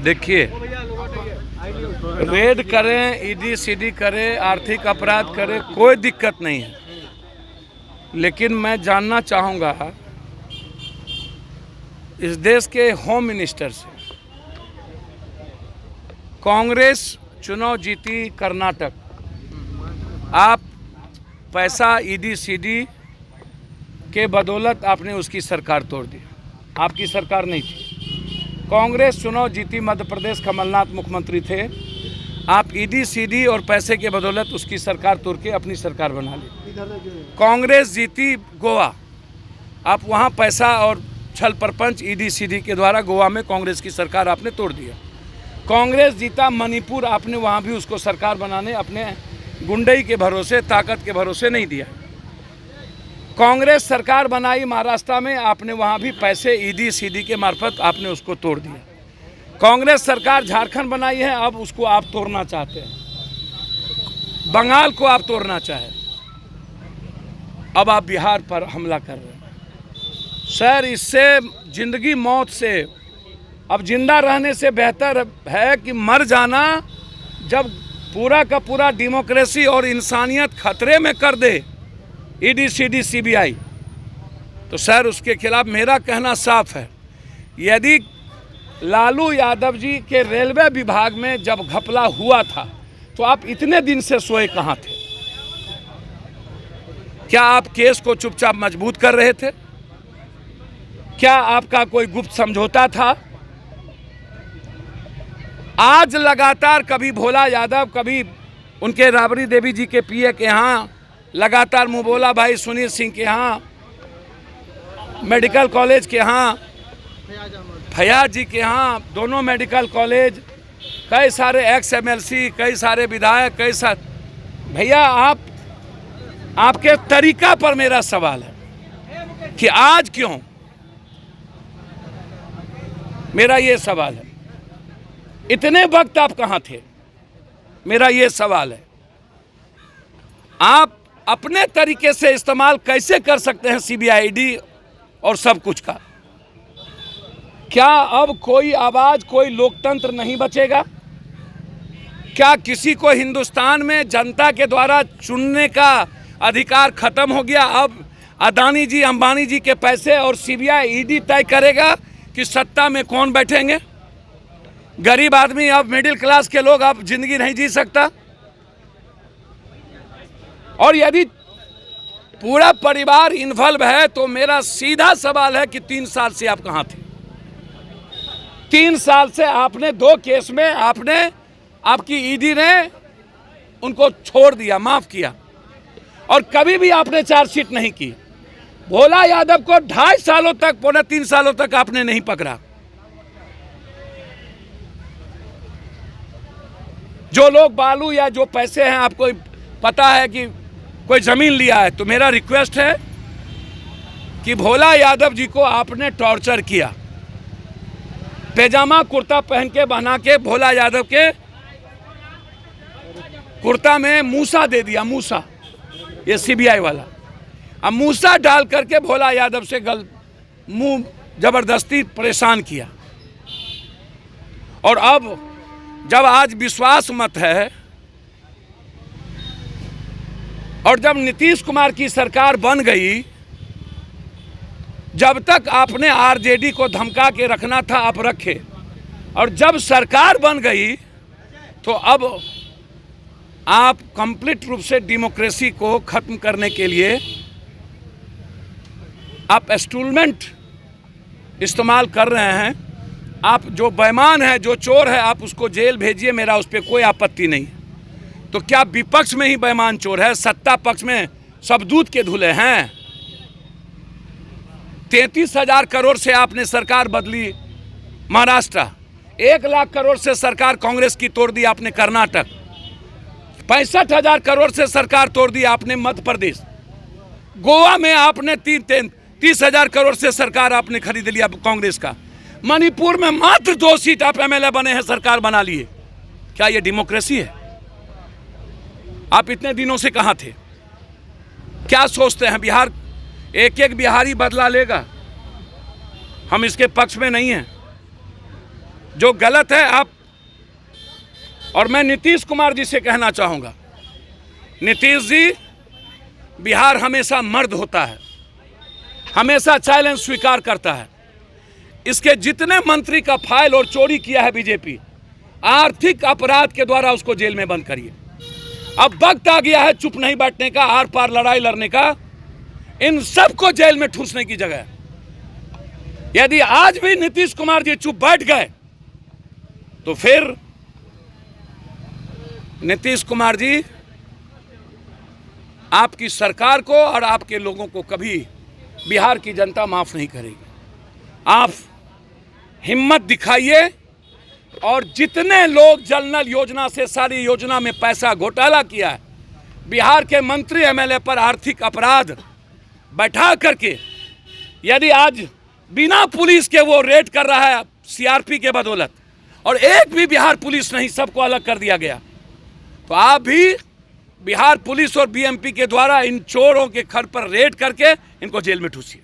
देखिए, रेड करें, ED CD करें, आर्थिक अपराध करें, कोई दिक्कत नहीं है। लेकिन मैं जानना चाहूँगा इस देश के होम मिनिस्टर से, कांग्रेस चुनाव जीती कर्नाटक, आप पैसा ईडी सीडी के बदौलत आपने उसकी सरकार तोड़ दी। आपकी सरकार नहीं थी। कांग्रेस चुनाव जीती मध्य प्रदेश, कमलनाथ मुख्यमंत्री थे। आप ईडी सीडी और पैसे के बदौलत उसकी सरकार तोड़ के अपनी सरकार बना ली। कांग्रेस जीती गोवा, आप वहाँ पैसा और छल प्रपंच ईडी सीडी के द्वारा गोवा में कांग्रेस की सरकार आपने तोड़ दिया। कांग्रेस जीता मणिपुर, आपने वहाँ भी उसको सरकार बनाने अपने गुंडई के भरोसे, ताकत के भरोसे नहीं दिया। कांग्रेस सरकार बनाई महाराष्ट्र में, आपने वहाँ भी पैसे ईडी सीडी के मार्फत आपने उसको तोड़ दिया। कांग्रेस सरकार झारखंड बनाई है, अब उसको आप तोड़ना चाहते हैं। बंगाल को आप तोड़ना चाहे, अब आप बिहार पर हमला कर रहे हैं। सर, इससे जिंदगी मौत से, अब जिंदा रहने से बेहतर है कि मर जाना। जब पूरा का पूरा डेमोक्रेसी और इंसानियत खतरे में कर दे ईडी सीडी सीबीआई, तो सर उसके खिलाफ मेरा कहना साफ है। यदि लालू यादव जी के रेलवे विभाग में जब घपला हुआ था तो आप इतने दिन से सोए कहाँ थे? क्या आप केस को चुपचाप मजबूत कर रहे थे? क्या आपका कोई गुप्त समझौता था? आज लगातार कभी भोला यादव, कभी उनके राबड़ी देवी जी के पीए के यहाँ, लगातार मुँह बोला भाई सुनील सिंह के यहाँ, मेडिकल कॉलेज के यहाँ, फयाज जी के यहाँ, दोनों मेडिकल कॉलेज, कई सारे एक्स एमएलसी, कई सारे विधायक, कई सारे। भैया आपके तरीका पर मेरा सवाल है कि आज क्यों, मेरा ये सवाल है, इतने वक्त आप कहाँ थे? मेरा ये सवाल है। आप अपने तरीके से इस्तेमाल कैसे कर सकते हैं सीबीआई ईडी और सब कुछ का? क्या अब कोई आवाज, कोई लोकतंत्र नहीं बचेगा? क्या किसी को हिंदुस्तान में जनता के द्वारा चुनने का अधिकार खत्म हो गया? अब अदानी जी, अंबानी जी के पैसे और सीबीआई ईडी तय करेगा कि सत्ता में कौन बैठेंगे? गरीब आदमी, अब मिडिल क्लास के लोग, अब जिंदगी नहीं जी सकता। और यदि पूरा परिवार इन्वॉल्व है तो मेरा सीधा सवाल है कि 3 साल से आप कहां थे? 3 साल से आपने 2 केस में आपकी ईडी ने उनको छोड़ दिया, माफ किया, और कभी भी आपने चार्जशीट नहीं की। भोला यादव को 2.5 सालों तक, पौने 3 सालों तक आपने नहीं पकड़ा। जो लोग बालू या जो पैसे हैं, आपको पता है कि कोई जमीन लिया है, तो मेरा रिक्वेस्ट है कि भोला यादव जी को आपने टॉर्चर किया, पैजामा कुर्ता पहन के बना के भोला यादव के कुर्ता में मूसा दे दिया, मूसा, ये सीबीआई वाला। अब मूसा डाल करके भोला यादव से मुंह जबरदस्ती परेशान किया। और अब जब आज विश्वास मत है और जब नीतीश कुमार की सरकार बन गई, जब तक आपने आरजेडी को धमका के रखना था आप रखे, और जब सरकार बन गई तो अब आप कंप्लीट रूप से डेमोक्रेसी को खत्म करने के लिए आप इंस्ट्रूमेंट इस्तेमाल कर रहे हैं। आप जो बेईमान है, जो चोर है, आप उसको जेल भेजिए, मेरा उस पर कोई आपत्ति नहीं। तो क्या विपक्ष में ही बेईमान चोर है? सत्ता पक्ष में सब दूध के धुले हैं। 33,000 करोड़ से आपने सरकार बदली महाराष्ट्र, 1 लाख करोड़ से सरकार कांग्रेस की तोड़ दी आपने कर्नाटक, 65,000 करोड़ से सरकार तोड़ दी आपने मध्य प्रदेश, गोवा में आपने 30,000 करोड़ से सरकार आपने खरीद लिया कांग्रेस का, मणिपुर में मात्र 2 सीट आप एमएलए बने हैं, सरकार बना लिए। क्या ये डेमोक्रेसी है? आप इतने दिनों से कहां थे? क्या सोचते हैं बिहार, एक एक बिहारी बदला लेगा? हम इसके पक्ष में नहीं हैं। जो गलत है आप, और मैं नीतीश कुमार जी से कहना चाहूँगा, नीतीश जी, बिहार हमेशा मर्द होता है, हमेशा चैलेंज स्वीकार करता है। इसके जितने मंत्री का फाइल और चोरी किया है बीजेपी, आर्थिक अपराध के द्वारा उसको जेल में बंद करिए। अब वक्त आ गया है चुप नहीं बैठने का, आर पार लड़ाई लड़ने का। इन सबको जेल में ठूसने की जगह, यदि आज भी नीतीश कुमार जी चुप बैठ गए तो फिर नीतीश कुमार जी आपकी सरकार को और आपके लोगों को कभी बिहार की जनता माफ नहीं करेगी। आप हिम्मत दिखाइए, और जितने लोग जल नल योजना से सारी योजना में पैसा घोटाला किया है, बिहार के मंत्री एमएलए पर आर्थिक अपराध बैठा करके, यदि आज बिना पुलिस के वो रेड कर रहा है सीआरपी के बदौलत, और एक भी बिहार पुलिस नहीं, सबको अलग कर दिया गया, तो आप भी बिहार पुलिस और बीएमपी के द्वारा इन चोरों के घर पर रेड करके इनको जेल में ठूसिए।